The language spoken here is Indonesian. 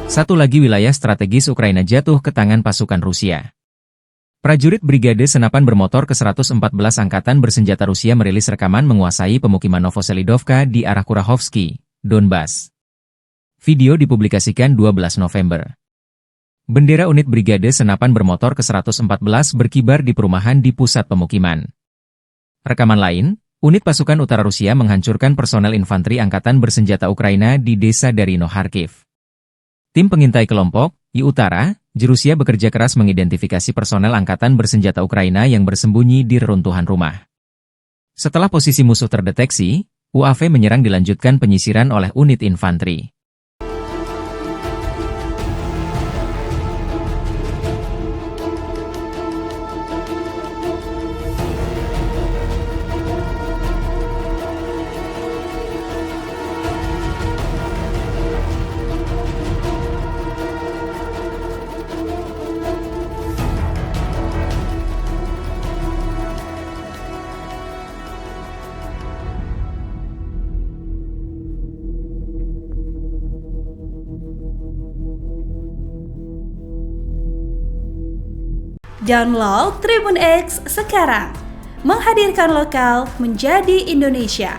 Satu lagi wilayah strategis Ukraina jatuh ke tangan pasukan Rusia. Prajurit Brigade Senapan Bermotor ke-114 Angkatan Bersenjata Rusia merilis rekaman menguasai pemukiman Novoselidovka di arah Kurahovsky, Donbas. Video dipublikasikan 12 November. Bendera unit Brigade Senapan Bermotor ke-114 berkibar di perumahan di pusat pemukiman. Rekaman lain, unit pasukan utara Rusia menghancurkan personel infanteri Angkatan Bersenjata Ukraina di desa Darino, Kharkiv. Tim pengintai kelompok I Utara, Rusia bekerja keras mengidentifikasi personel Angkatan Bersenjata Ukraina yang bersembunyi di reruntuhan rumah. Setelah posisi musuh terdeteksi, UAV menyerang dilanjutkan penyisiran oleh unit infanteri. Download Tribun X sekarang, menghadirkan lokal menjadi Indonesia.